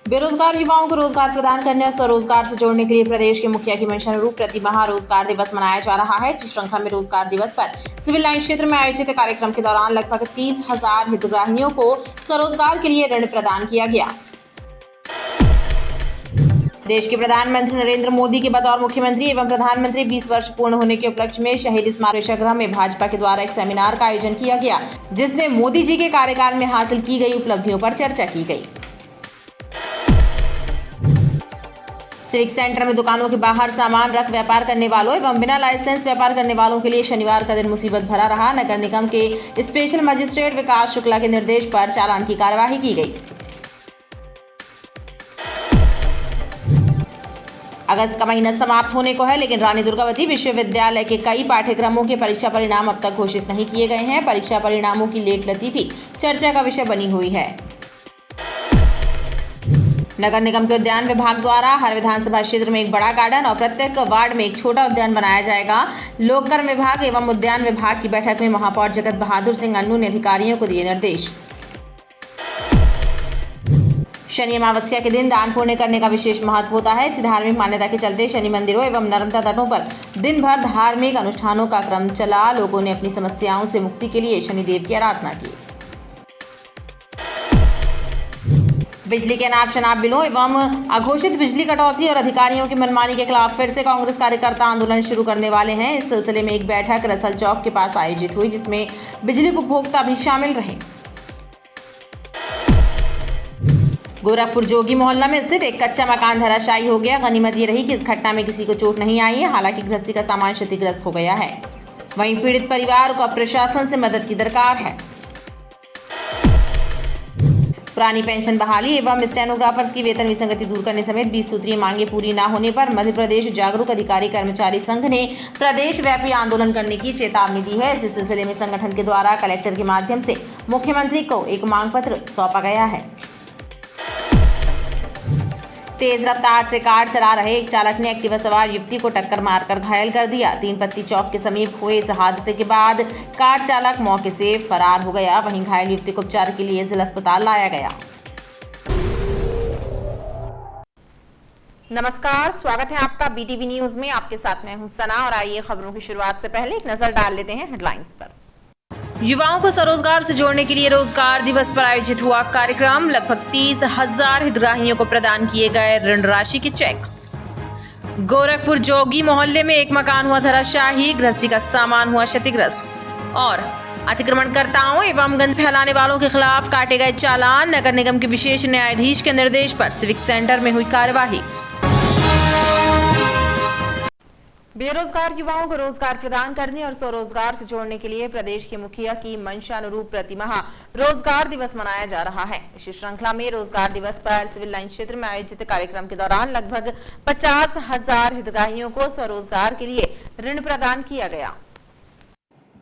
बेरोजगार युवाओं को रोजगार प्रदान करने और स्वरोजगार से जोड़ने के लिए प्रदेश के मुखिया की मंशा अनुरूप प्रति माह रोजगार दिवस मनाया जा रहा है। इसी श्रृंखला में रोजगार दिवस पर सिविल लाइन क्षेत्र में आयोजित कार्यक्रम के दौरान लगभग 30,000 हितग्राहियों को स्वरोजगार के लिए ऋण प्रदान किया गया। देश के प्रधानमंत्री नरेंद्र मोदी के बतौर मुख्यमंत्री एवं प्रधानमंत्री 20 वर्ष पूर्ण होने के उपलक्ष्य में शहीद स्मारक प्रेक्षागृह में भाजपा के द्वारा एक सेमिनार का आयोजन किया गया, जिसमें मोदी जी के कार्यकाल में हासिल की गई उपलब्धियों पर चर्चा की गई। सिविक सेंटर में दुकानों के बाहर सामान रख व्यापार करने वालों एवं बिना लाइसेंस व्यापार करने वालों के लिए शनिवार का दिन मुसीबत भरा रहा। नगर निगम के स्पेशल मजिस्ट्रेट विकास शुक्ला के निर्देश पर चालान की कार्यवाही की गई। अगस्त का महीना समाप्त होने को है, लेकिन रानी दुर्गावती विश्वविद्यालय के कई पाठ्यक्रमों के परीक्षा परिणाम अब तक घोषित नहीं किए गए हैं। परीक्षा परिणामों की लेट लतीफी चर्चा का विषय बनी हुई है। नगर निगम के उद्यान विभाग द्वारा हर विधानसभा क्षेत्र में एक बड़ा गार्डन और प्रत्येक वार्ड में एक छोटा उद्यान बनाया जाएगा। लोक कर्म विभाग एवं उद्यान विभाग की बैठक में महापौर जगत बहादुर सिंह अन्नू ने अधिकारियों को दिए निर्देश। शनि अमावस्या के दिन दान पुण्य करने का विशेष महत्व होता है। इसी धार्मिक मान्यता के चलते शनि मंदिरों एवं नर्मदा तटों पर दिन भर धार्मिक अनुष्ठानों का क्रम चला। लोगों ने अपनी समस्याओं से मुक्ति के लिए शनिदेव की आराधना की। बिजली के अनाप शनाप बिलों एवं अघोषित बिजली कटौती और अधिकारियों की मनमानी के खिलाफ फिर से कांग्रेस कार्यकर्ता आंदोलन शुरू करने वाले हैं। इस सिलसिले में एक बैठक रसल चौक के पास आयोजित हुई, जिसमें बिजली उपभोक्ता भी शामिल रहे। गोरखपुर जोगी मोहल्ला में स्थित एक कच्चा मकान धराशायी हो गया। गनीमत ये रही कि इस घटना में किसी को चोट नहीं आई है। हालांकि गृहस्थी का सामान क्षतिग्रस्त हो गया है। वहीं पीड़ित परिवार को प्रशासन से मदद की दरकार है। पुरानी पेंशन बहाली एवं स्टेनोग्राफर्स की वेतन विसंगति दूर करने समेत 20 सूत्रीय मांगे पूरी न होने पर मध्य प्रदेश जागरूक अधिकारी कर्मचारी संघ ने प्रदेश व्यापी आंदोलन करने की चेतावनी दी है। इस सिलसिले में संगठन के द्वारा कलेक्टर के माध्यम से मुख्यमंत्री को एक मांग पत्र सौंपा गया है। तेज रफ्तार से कार चला रहे एक चालक ने एक्टिवा सवार युवती को टक्कर मारकर घायल कर दिया। तीन पत्ती चौक के समीप हुए इस हादसे के बाद कार चालक मौके से फरार हो गया। वहीं घायल युवती को उपचार के लिए जिला अस्पताल लाया गया। नमस्कार, स्वागत है आपका बीटीवी न्यूज में। आपके साथ मैं हूं सना और आइए खबरों की शुरुआत से पहले एक नजर डाल लेते हैं हेडलाइंस पर। युवाओं को स्वरोजगार से जोड़ने के लिए रोजगार दिवस पर आयोजित हुआ कार्यक्रम। लगभग 30,000 हितग्राहियों को प्रदान किए गए ऋण राशि के चेक। गोरखपुर जोगी मोहल्ले में एक मकान हुआ धराशायी, गृहस्थी का सामान हुआ क्षतिग्रस्त। और अतिक्रमणकर्ताओं एवं गंद फैलाने वालों के खिलाफ काटे गए चालान। नगर निगम के विशेष न्यायाधीश के निर्देश पर सिविक सेंटर में हुई कार्यवाही। बेरोजगार युवाओं को रोजगार प्रदान करने और स्वरोजगार से जोड़ने के लिए प्रदेश के मुखिया की मंशा अनुरूप प्रति माह रोजगार दिवस मनाया जा रहा है। इसी श्रृंखला में रोजगार दिवस पर सिविल लाइन क्षेत्र में आयोजित कार्यक्रम के दौरान लगभग 50,000 हितग्राहियों को स्वरोजगार के लिए ऋण प्रदान किया गया।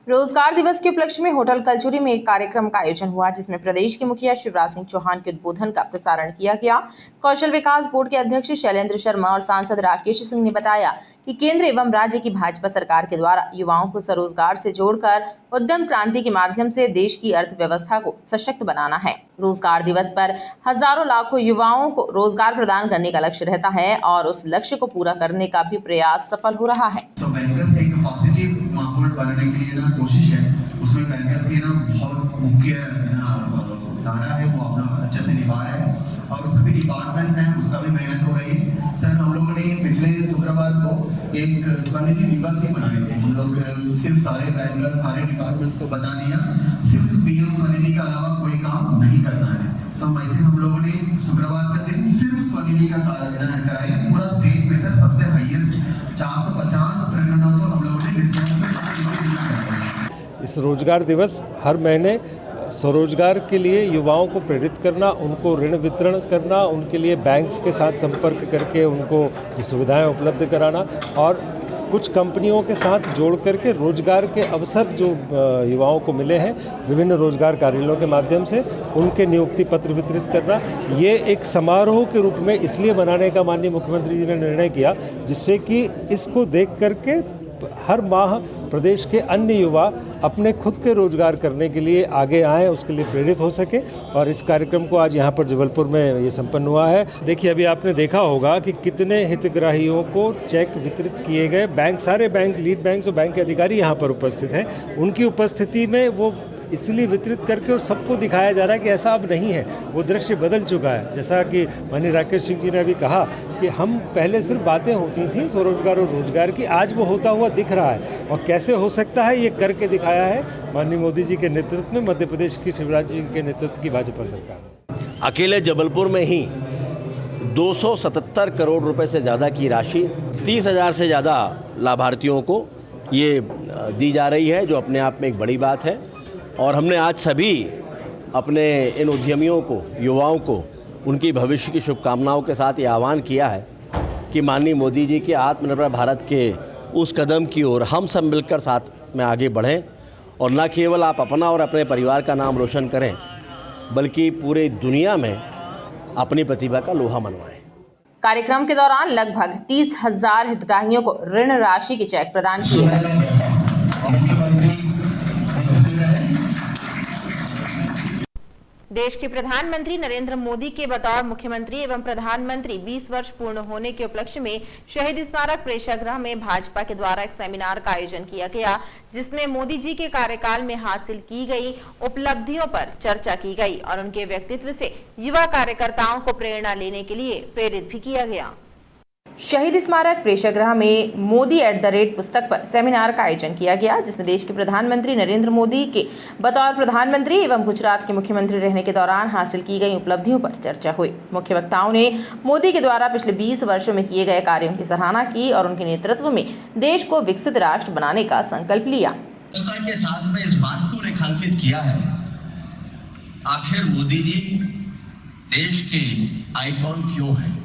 रोजगार दिवस के उपलक्ष्य में होटल कलचुरी में एक कार्यक्रम का आयोजन हुआ, जिसमें प्रदेश के मुखिया शिवराज सिंह चौहान के उद्बोधन का प्रसारण किया गया। कौशल विकास बोर्ड के अध्यक्ष शैलेंद्र शर्मा और सांसद राकेश सिंह ने बताया कि केंद्र एवं राज्य की भाजपा सरकार के द्वारा युवाओं को स्वरोजगार से जोड़कर उद्यम क्रांति के माध्यम से देश की अर्थव्यवस्था को सशक्त बनाना है। रोजगार दिवस पर हजारों लाखों युवाओं को रोजगार प्रदान करने का लक्ष्य रहता है और उस लक्ष्य को पूरा करने का भी प्रयास सफल हो रहा है। बनाने के लिए ना कोशिश है, उसमें बैंकर्स की ना बहुत मुख्य धारा है, वो अपना अच्छे से निभा रहे हैं और सभी डिपार्टमेंट्स हैं उसका भी मेहनत हो रही है। सर, हम लोगों ने पिछले शुक्रवार को एक स्वनिधि दिवस ही मनाए थे। हम लोग सिर्फ सारे बैंकर्स सारे डिपार्टमेंट्स को बता दिया सिर्फ पीएम स्वनिधि के अलावा कोई काम नहीं करना है। तो वैसे हम लोगों ने शुक्रवार का दिन सिर्फ स्वनिधि का कार्यान्वयन कराया। पूरा स्टेट में सर सबसे हाईएस्ट 450 प्रकरणों को हम लोगों ने डिस्कस। इस रोजगार दिवस हर महीने स्वरोजगार के लिए युवाओं को प्रेरित करना, उनको ऋण वितरण करना, उनके लिए बैंक्स के साथ संपर्क करके उनको सुविधाएं उपलब्ध कराना और कुछ कंपनियों के साथ जोड़ करके रोजगार के अवसर जो युवाओं को मिले हैं विभिन्न रोजगार कार्यालयों के माध्यम से उनके नियुक्ति पत्र वितरित करना, ये एक समारोह के रूप में इसलिए मनाने का माननीय मुख्यमंत्री जी ने निर्णय किया, जिससे कि इसको देख करके हर माह प्रदेश के अन्य युवा अपने खुद के रोजगार करने के लिए आगे आएँ, उसके लिए प्रेरित हो सके। और इस कार्यक्रम को आज यहाँ पर जबलपुर में ये संपन्न हुआ है। देखिए, अभी आपने देखा होगा कि कितने हितग्राहियों को चेक वितरित किए गए। बैंक, सारे बैंक, लीड बैंक और बैंक के अधिकारी यहाँ पर उपस्थित हैं। उनकी उपस्थिति में वो इसलिए वितरित करके और सबको दिखाया जा रहा है कि ऐसा अब नहीं है, वो दृश्य बदल चुका है। जैसा कि माननीय राकेश सिंह जी ने अभी कहा कि हम पहले सिर्फ बातें होती थी स्वरोजगार और रोजगार की, आज वो होता हुआ दिख रहा है। और कैसे हो सकता है, ये करके दिखाया है माननीय मोदी जी के नेतृत्व में, मध्य प्रदेश की शिवराज जी के नेतृत्व की भाजपा सरकार। अकेले जबलपुर में ही 277 करोड़ रुपए से ज़्यादा की राशि 30,000 से ज़्यादा लाभार्थियों को ये दी जा रही है, जो अपने आप में एक बड़ी बात है। और हमने आज सभी अपने इन उद्यमियों को, युवाओं को उनकी भविष्य की शुभकामनाओं के साथ ये आह्वान किया है कि माननीय मोदी जी के आत्मनिर्भर भारत के उस कदम की ओर हम सब मिलकर साथ में आगे बढ़ें और न केवल आप अपना और अपने परिवार का नाम रोशन करें, बल्कि पूरे दुनिया में अपनी प्रतिभा का लोहा मनवाएं। कार्यक्रम के दौरान लगभग 30,000 हितग्राहियों को ऋण राशि के चेक प्रदान किए गए। देश के प्रधानमंत्री नरेंद्र मोदी के बतौर मुख्यमंत्री एवं प्रधानमंत्री 20 वर्ष पूर्ण होने के उपलक्ष्य में शहीद स्मारक प्रेक्षागृह में भाजपा के द्वारा एक सेमिनार का आयोजन किया गया, जिसमें मोदी जी के कार्यकाल में हासिल की गई उपलब्धियों पर चर्चा की गई और उनके व्यक्तित्व से युवा कार्यकर्ताओं को प्रेरणा लेने के लिए प्रेरित भी किया गया। शहीद स्मारक प्रेक्षागृह में मोदी @ पुस्तक पर सेमिनार का आयोजन किया गया, जिसमें देश के प्रधानमंत्री नरेंद्र मोदी के बतौर प्रधानमंत्री एवं गुजरात के मुख्यमंत्री रहने के दौरान हासिल की गई उपलब्धियों पर चर्चा हुई। मुख्य वक्ताओं ने मोदी के द्वारा पिछले 20 वर्षों में किए गए कार्यों की सराहना की और उनके नेतृत्व में देश को विकसित राष्ट्र बनाने का संकल्प लिया। के साथ में इस बात को रेखांकित किया है, आखिर मोदी जी देश के आइकॉन क्यों है,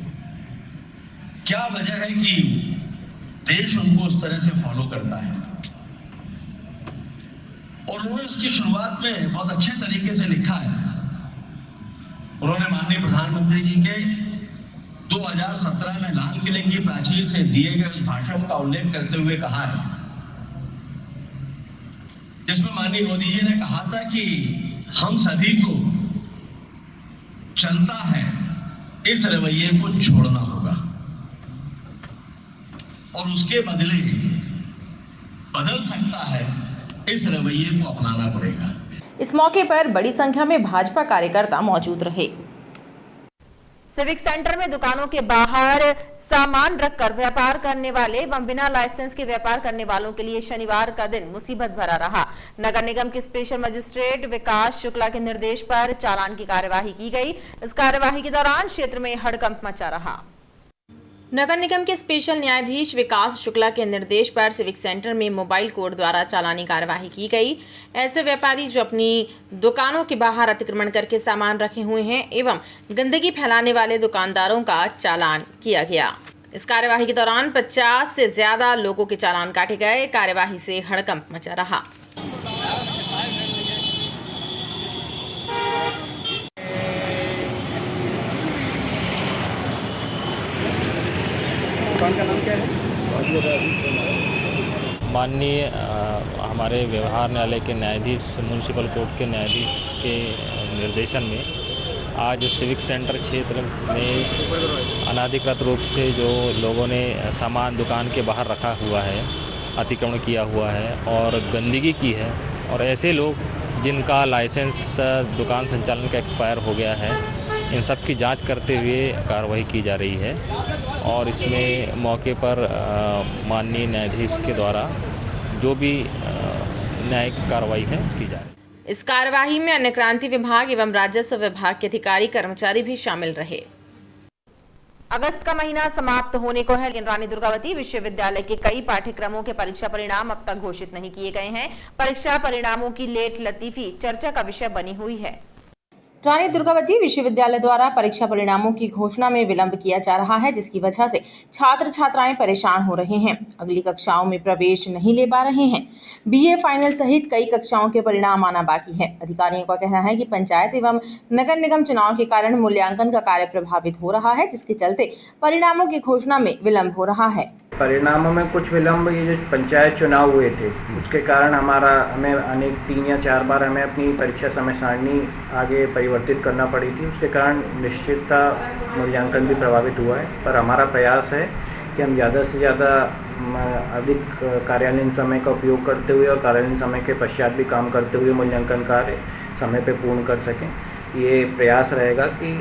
क्या वजह है कि देश उनको उस तरह से फॉलो करता है। और उन्होंने उसकी शुरुआत में बहुत अच्छे तरीके से लिखा है। उन्होंने माननीय प्रधानमंत्री जी के 2017 में लाल किले की प्राचीर से दिए गए उस भाषण का उल्लेख करते हुए कहा है, जिसमें माननीय मोदी जी ने कहा था कि हम सभी को चलता है इस रवैये को छोड़ना होगा और उसके बदले बदल सकता है इस रवैये को अपनाना पड़ेगा। इस मौके पर बड़ी संख्या में भाजपा कार्यकर्ता मौजूद रहे। सिविक सेंटर में दुकानों के बाहर सामान रखकर व्यापार करने वाले एवं बिना लाइसेंस के व्यापार करने वालों के लिए शनिवार का दिन मुसीबत भरा रहा। नगर निगम के स्पेशल मजिस्ट्रेट विकास शुक्ला के निर्देश पर चालान की कार्यवाही की गई। इस कार्यवाही के दौरान क्षेत्र में हड़कंप मचा रहा। नगर निगम के स्पेशल न्यायाधीश विकास शुक्ला के निर्देश पर सिविक सेंटर में मोबाइल कोर्ट द्वारा चालानी कार्यवाही की गई। ऐसे व्यापारी जो अपनी दुकानों के बाहर अतिक्रमण करके सामान रखे हुए हैं एवं गंदगी फैलाने वाले दुकानदारों का चालान किया गया। इस कार्यवाही के दौरान 50 से ज्यादा लोगों के चालान काटे गए। कार्यवाही से हड़कंप मचा रहा। का नाम क्या है? माननीय हमारे व्यवहार न्यायालय के न्यायाधीश, म्युनिसिपल कोर्ट के न्यायाधीश के निर्देशन में आज सिविक सेंटर क्षेत्र में अनाधिकृत रूप से जो लोगों ने सामान दुकान के बाहर रखा हुआ है, अतिक्रमण किया हुआ है और गंदगी की है, और ऐसे लोग जिनका लाइसेंस दुकान संचालन का एक्सपायर हो गया है, इन सब की जांच करते हुए कार्रवाई की जा रही है। और इसमें मौके पर माननीय न्यायाधीश के द्वारा जो भी न्यायिक कार्रवाई है की जा रही है। इस कार्यवाही में अन्य क्रांति विभाग एवं राजस्व विभाग के अधिकारी कर्मचारी भी शामिल रहे। अगस्त का महीना समाप्त होने को है, लेकिन रानी दुर्गावती विश्वविद्यालय के कई पाठ्यक्रमों के परीक्षा परिणाम अब तक घोषित नहीं किए गए हैं। परीक्षा परिणामों की लेट लतीफी चर्चा का विषय बनी हुई है। रानी दुर्गावती विश्वविद्यालय द्वारा परीक्षा परिणामों की घोषणा में विलंब किया जा रहा है, जिसकी वजह से छात्र छात्राएं परेशान हो रहे हैं, अगली कक्षाओं में प्रवेश नहीं ले पा रहे हैं। बीए फाइनल सहित कई कक्षाओं के परिणाम आना बाकी है। अधिकारियों का कहना है कि पंचायत एवं नगर निगम चुनाव के कारण मूल्यांकन का कार्य प्रभावित हो रहा है, जिसके चलते परिणामों की घोषणा में विलंब हो रहा है। परिणामों में कुछ विलंब, ये जो पंचायत चुनाव हुए थे उसके कारण हमें अनेक 3 या 4 बार हमें अपनी परीक्षा समय सारणी आगे परिवर्तित करना पड़ी थी। उसके कारण निश्चितता मूल्यांकन भी प्रभावित हुआ है, पर हमारा प्रयास है कि हम ज़्यादा से ज़्यादा अधिक कार्यालयीन समय का उपयोग करते हुए और कार्यालयीन समय के पश्चात भी काम करते हुए मूल्यांकन कार्य समय पर पूर्ण कर सकें। ये प्रयास रहेगा कि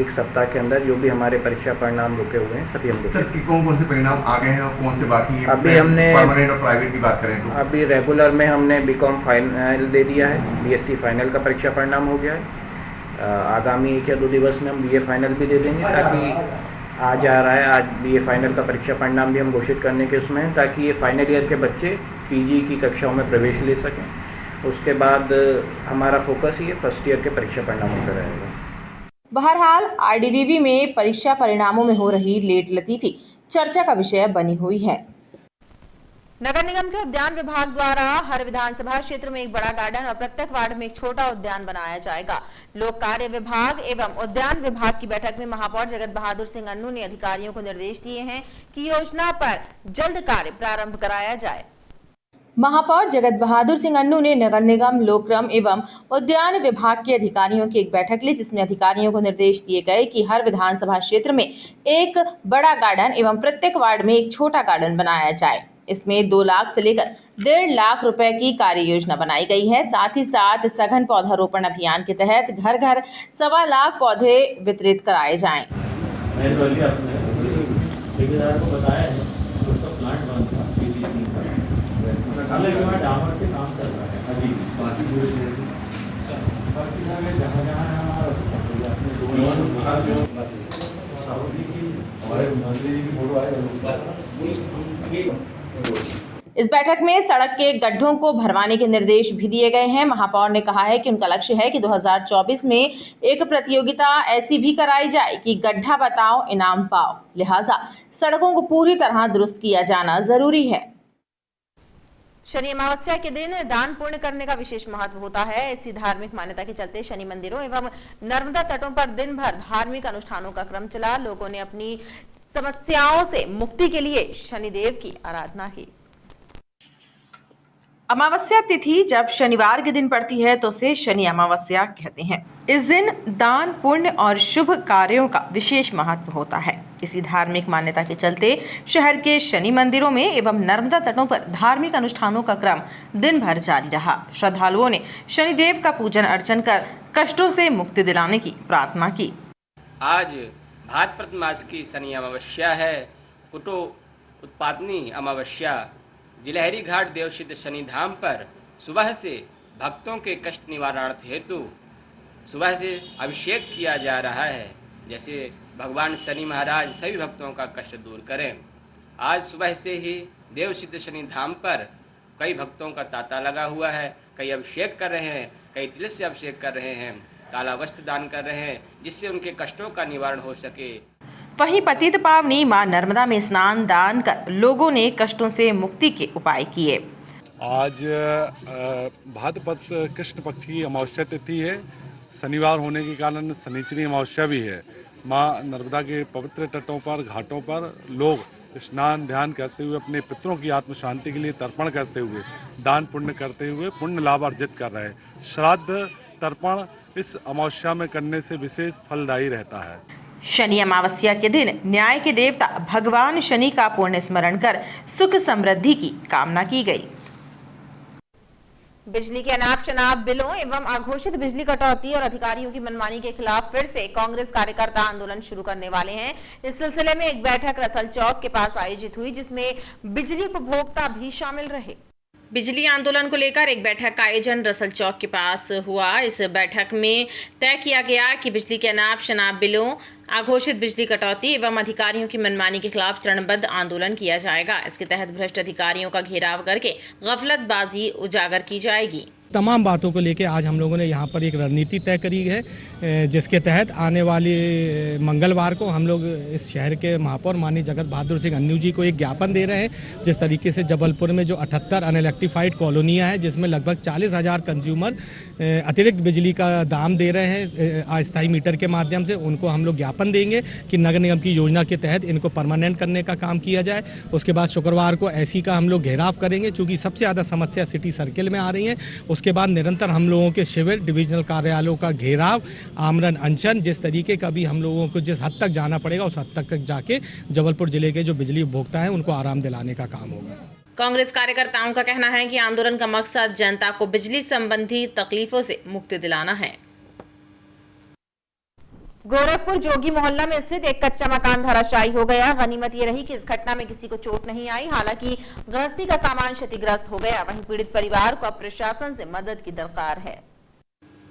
1 सप्ताह के अंदर जो भी हमारे परीक्षा परिणाम रुके हुए हैं सभी हम देखें। कौन से परिणाम आ गए हैं और कौन से बाकी हैं? अभी हमने परमानेंट और प्राइवेट की बात करें तो अभी रेगुलर में हमने बीकॉम फाइनल दे दिया है, बीएससी फाइनल का परीक्षा परिणाम हो गया है। आगामी 1 या 2 दिवस में हम बीए फाइनल भी दे देंगे, ताकि आज आ रहा है, आज बीए फाइनल का परीक्षा परिणाम भी हम घोषित करने के उसमें हैं, ताकि ये फाइनल ईयर के बच्चे पीजी की कक्षाओं में प्रवेश ले सकें। उसके बाद हमारा फोकस ये फर्स्ट ईयर के परीक्षा परिणामों पर रहेगा। बहरहाल आरडीवीवी में परीक्षा परिणामों में हो रही लेट लतीफी चर्चा का विषय बनी हुई है। नगर निगम के उद्यान विभाग द्वारा हर विधानसभा क्षेत्र में एक बड़ा गार्डन और प्रत्येक वार्ड में एक छोटा उद्यान बनाया जाएगा। लोक कार्य विभाग एवं उद्यान विभाग की बैठक में महापौर जगत बहादुर सिंह अन्नू ने अधिकारियों को निर्देश दिए हैं कि योजना पर जल्द कार्य प्रारंभ कराया जाए। महापौर जगत बहादुर सिंह अन्नू ने नगर निगम, लोकक्रम एवं उद्यान विभाग के अधिकारियों की एक बैठक ली, जिसमें अधिकारियों को निर्देश दिए गए कि हर विधानसभा क्षेत्र में एक बड़ा गार्डन एवं प्रत्येक वार्ड में एक छोटा गार्डन बनाया जाए। इसमें 2 लाख से लेकर 1.5 लाख रुपए की कार्य योजना बनाई गई है। साथ ही साथ सघन पौधारोपण अभियान के तहत घर घर 1.25 लाख पौधे वितरित कराए जाएं। डामर से काम कर रहा है अभी बाकी पूरे शहर बाकी जगह जहाँ जहाँ इस बैठक में सड़क के गड्ढों को भरवाने के निर्देश भी दिए गए हैं। महापौर ने कहा है कि उनका लक्ष्य है कि 2024 में एक प्रतियोगिता ऐसी भी कराई जाए कि गड्ढा बताओ इनाम पाओ, लिहाजा सड़कों को पूरी तरह दुरुस्त किया जाना जरूरी है। शनि अमावस्या के दिन दान पुण्य करने का विशेष महत्व होता है। इसी धार्मिक मान्यता के चलते शनि मंदिरों एवं नर्मदा तटों पर दिन भर धार्मिक अनुष्ठानों का क्रम चला। लोगों ने अपनी समस्याओं से मुक्ति के लिए शनिदेव की आराधना की। अमावस्या तिथि जब शनिवार के दिन पड़ती है तो उसे शनि अमावस्या कहते हैं। इस दिन दान पुण्य और शुभ कार्यों का विशेष महत्व होता है। इसी धार्मिक मान्यता के चलते शहर के शनि मंदिरों में एवं नर्मदा तटों पर धार्मिक अनुष्ठानों का क्रम दिन भर जारी रहा। श्रद्धालुओं ने शनिदेव का पूजन अर्चन कर कष्टों से मुक्ति दिलाने की प्रार्थना की। आज भाद्रपद मास की शनि अमावस्या है, कुटो उत्पादनी अमावस्या। जिलहरी घाट देवसिद्ध शनि धाम पर सुबह से भक्तों के कष्ट निवारण हेतु सुबह से अभिषेक किया जा रहा है, जैसे भगवान शनि महाराज सभी भक्तों का कष्ट दूर करें। आज सुबह से ही देवसिद्ध शनि धाम पर कई भक्तों का तांता लगा हुआ है, कई अभिषेक कर रहे हैं, कई तिल से अभिषेक कर रहे हैं, काला वस्त्र दान कर रहे हैं, जिससे उनके कष्टों का निवारण हो सके। वहीं पतित पावनी मां नर्मदा में स्नान दान कर लोगों ने कष्टों से मुक्ति के उपाय किए। आज भाद्रपद कृष्ण पक्ष की अमावस्या तिथि है। शनिवार होने के कारण शनिचरी अमावस्या भी है। मां नर्मदा के पवित्र तटों पर, घाटों पर लोग स्नान ध्यान करते हुए अपने पितरों की आत्म शांति के लिए तर्पण करते हुए, दान पुण्य करते हुए पुण्य लाभ अर्जित कर रहे हैं। श्राद्ध तर्पण इस अमावस्या में करने से विशेष फलदायी रहता है। शनि अमावस्या के दिन न्याय के देवता भगवान शनि का पुण्य स्मरण कर सुख समृद्धि की कामना की गई। बिजली के अनाप शनाप बिलों एवं अघोषित बिजली कटौती और अधिकारियों की मनमानी के खिलाफ फिर से कांग्रेस कार्यकर्ता आंदोलन शुरू करने वाले हैं। इस सिलसिले में एक बैठक रसल चौक के पास आयोजित हुई, जिसमें बिजली उपभोक्ता भी शामिल रहे। बिजली आंदोलन को लेकर एक बैठक का आयोजन रसल चौक के पास हुआ। इस बैठक में तय किया गया कि बिजली के अनाप शनाप बिलों, अघोषित बिजली कटौती एवं अधिकारियों की मनमानी के खिलाफ चरणबद्ध आंदोलन किया जाएगा। इसके तहत भ्रष्ट अधिकारियों का घेराव करके गफलतबाजी उजागर की जाएगी। तमाम बातों को लेकर आज हम लोगों ने यहाँ पर एक रणनीति तय करी है, जिसके तहत आने वाले मंगलवार को हम लोग इस शहर के महापौर माननीय जगत बहादुर सिंह अन्नू जी को एक ज्ञापन दे रहे हैं। जिस तरीके से जबलपुर में जो 78 अनइलेक्ट्रीफाइड कॉलोनियाँ हैं, जिसमें लगभग 40,000 कंज्यूमर अतिरिक्त बिजली का दाम दे रहे हैं अस्थायी मीटर के माध्यम से, उनको हम लोग ज्ञापन देंगे कि नगर निगम की योजना के तहत इनको परमानेंट करने का काम किया जाए। उसके बाद शुक्रवार को ऐसी का हम लोग घेराव करेंगे, चूँकि सबसे ज़्यादा समस्या सिटी सर्किल में आ रही है। उसके बाद निरंतर हम लोगों के शिविर, डिविजनल कार्यालयों का घेराव, आमरण अनशन, जिस तरीके का भी हम लोगों को जिस हद तक जाना पड़ेगा उस हद तक जाके जबलपुर जिले के जो बिजली उपभोक्ता हैं उनको आराम दिलाने का काम होगा। कांग्रेस कार्यकर्ताओं का कहना है कि आंदोलन का मकसद जनता को बिजली संबंधी तकलीफों से मुक्ति दिलाना है। गोरखपुर जोगी मोहल्ला में स्थित एक कच्चा मकान धराशायी हो गया। गनीमत ये रही कि इस घटना में किसी को चोट नहीं आई। हालांकि गृहस्थी का सामान क्षतिग्रस्त हो गया। वहीं पीड़ित परिवार को अब प्रशासन से मदद की दरकार है।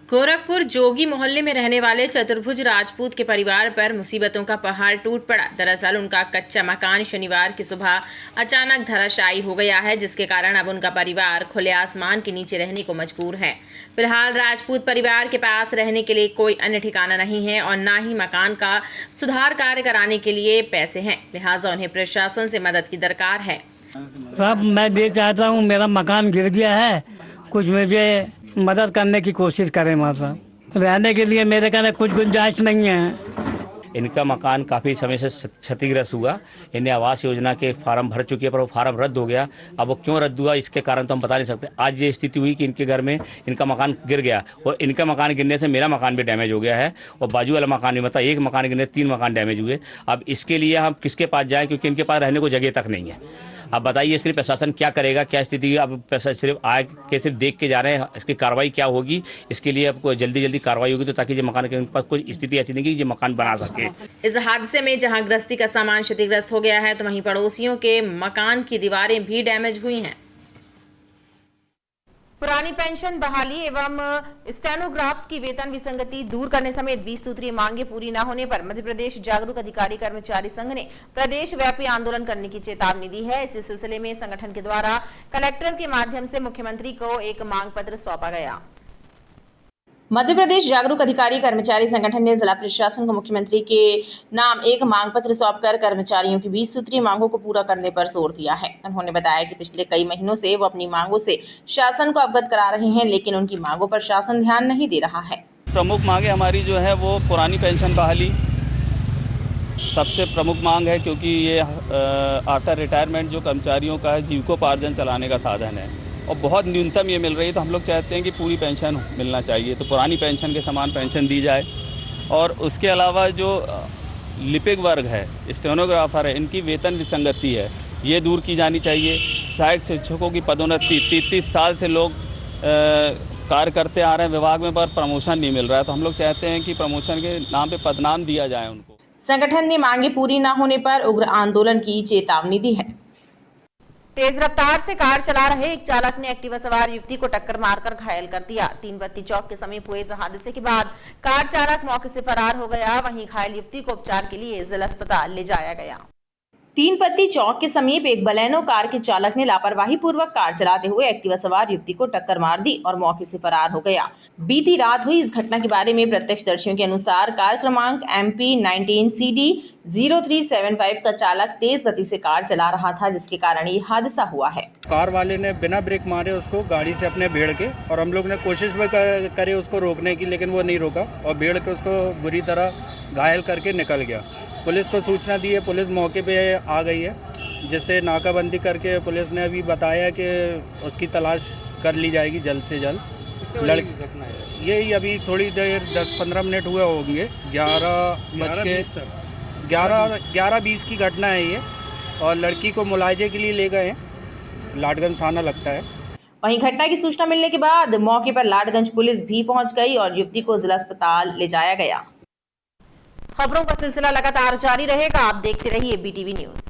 गोरखपुर जोगी मोहल्ले में रहने वाले चतुर्भुज राजपूत के परिवार पर मुसीबतों का पहाड़ टूट पड़ा। दरअसल उनका कच्चा मकान शनिवार की सुबह अचानक धराशायी हो गया है, जिसके कारण अब उनका परिवार खुले आसमान के नीचे रहने को मजबूर है। फिलहाल राजपूत परिवार के पास रहने के लिए कोई अन्य ठिकाना नहीं है और न ही मकान का सुधार कार्य कराने के लिए पैसे हैं, लिहाजा उन्हें प्रशासन से मदद की दरकार है। साहब, मैं ये चाहता हूँ, मेरा मकान गिर गया है, कुछ मुझे मदद करने की कोशिश करें। मां साहब, रहने के लिए मेरे कहने कुछ गुंजाइश नहीं है। इनका मकान काफ़ी समय से क्षतिग्रस्त हुआ। इन्हें आवास योजना के फार्म भर चुके हैं, पर वो फार्म रद्द हो गया। अब वो क्यों रद्द हुआ इसके कारण तो हम बता नहीं सकते। आज ये स्थिति हुई कि इनके घर में इनका मकान गिर गया और इनका मकान गिरने से मेरा मकान भी डैमेज हो गया है और बाजू वाला मकान भी, मतलब एक मकान गिरने 3 मकान डैमेज हुए। अब इसके लिए हम किसके पास जाएँ, क्योंकि इनके पास रहने को जगह तक नहीं है। अब बताइए इसके लिए प्रशासन क्या करेगा, क्या स्थिति। अब सिर्फ आए के सिर्फ देख के जा रहे हैं, इसकी कार्रवाई क्या होगी इसके लिए अब जल्दी कार्रवाई होगी, तो ताकि ये मकान के पास कोई स्थिति ऐसी नहीं कि ये मकान बना सके। इस हादसे में जहां गृहस्थी का सामान क्षतिग्रस्त हो गया है, तो वहीं पड़ोसियों के मकान की दीवारें भी डैमेज हुई हैं। पुरानी पेंशन बहाली एवं स्टेनोग्राफ्स की वेतन विसंगति दूर करने समेत 20 सूत्रीय मांगे पूरी न होने पर मध्य प्रदेश जागरूक अधिकारी कर्मचारी संघ ने प्रदेश व्यापी आंदोलन करने की चेतावनी दी है। इसी सिलसिले में संगठन के द्वारा कलेक्टर के माध्यम से मुख्यमंत्री को एक मांग पत्र सौंपा गया। मध्य प्रदेश जागरूक अधिकारी कर्मचारी संगठन ने जिला प्रशासन को मुख्यमंत्री के नाम एक मांग पत्र सौंपकर कर्मचारियों की 20 सूत्रीय मांगों को पूरा करने पर जोर दिया है। उन्होंने बताया कि पिछले कई महीनों से वो अपनी मांगों से शासन को अवगत करा रहे हैं, लेकिन उनकी मांगों पर शासन ध्यान नहीं दे रहा है। प्रमुख मांगे हमारी जो है वो पुरानी पेंशन बहाली सबसे प्रमुख मांग है, क्योंकि ये आफ्टर रिटायरमेंट जो कर्मचारियों का है जीविकोपार्जन चलाने का साधन है और बहुत न्यूनतम ये मिल रही है। तो हम लोग चाहते हैं कि पूरी पेंशन मिलना चाहिए, तो पुरानी पेंशन के समान पेंशन दी जाए। और उसके अलावा जो लिपिक वर्ग है, स्टेनोग्राफर है, इनकी वेतन विसंगति है, ये दूर की जानी चाहिए। सहायक शिक्षकों की पदोन्नति 33 साल से लोग कार्य करते आ रहे हैं विभाग में, पर प्रमोशन नहीं मिल रहा है। तो हम लोग चाहते हैं कि प्रमोशन के नाम पे पदनाम दिया जाए उनको। संगठन ने मांगे पूरी न होने पर उग्र आंदोलन की चेतावनी दी है। तेज रफ्तार से कार चला रहे एक चालक ने एक्टिवा सवार युवती को टक्कर मारकर घायल कर दिया। 3 बत्ती चौक के समीप हुए इस हादसे के बाद कार चालक मौके से फरार हो गया। वहीं घायल युवती को उपचार के लिए जिला अस्पताल ले जाया गया। 3 पत्ती चौक के समीप एक बलेनो कार के चालक ने लापरवाही पूर्वक कार चलाते हुए एक्टिवा सवार युवती को टक्कर मार दी और मौके से फरार हो गया। बीती रात हुई इस घटना के बारे में प्रत्यक्षदर्शियों के अनुसार कार क्रमांक MP 19 CD 0375 का चालक तेज गति से कार चला रहा था, जिसके कारण ये हादसा हुआ है। कार वाले ने बिना ब्रेक मारे उसको गाड़ी से अपने भेड़ के, और हम लोग ने कोशिश भी करे उसको रोकने की, लेकिन वो नहीं रोका और भेड़ के उसको बुरी तरह घायल करके निकल गया। पुलिस को सूचना दी है, पुलिस मौके पे आ गई है, जिससे नाकाबंदी करके पुलिस ने अभी बताया कि उसकी तलाश कर ली जाएगी जल्द से जल्द। यही अभी थोड़ी देर 10-15 मिनट हुए होंगे, 11:20 की घटना है ये, और लड़की को मुलाजे के लिए ले गए हैं, लाडगंज थाना लगता है। वहीं घटना की सूचना मिलने के बाद मौके पर लाडगंज पुलिस भी पहुंच गई और युवती को जिला अस्पताल ले जाया गया। खबरों का सिलसिला लगातार जारी रहेगा। आप देखते रहिए BTV न्यूज।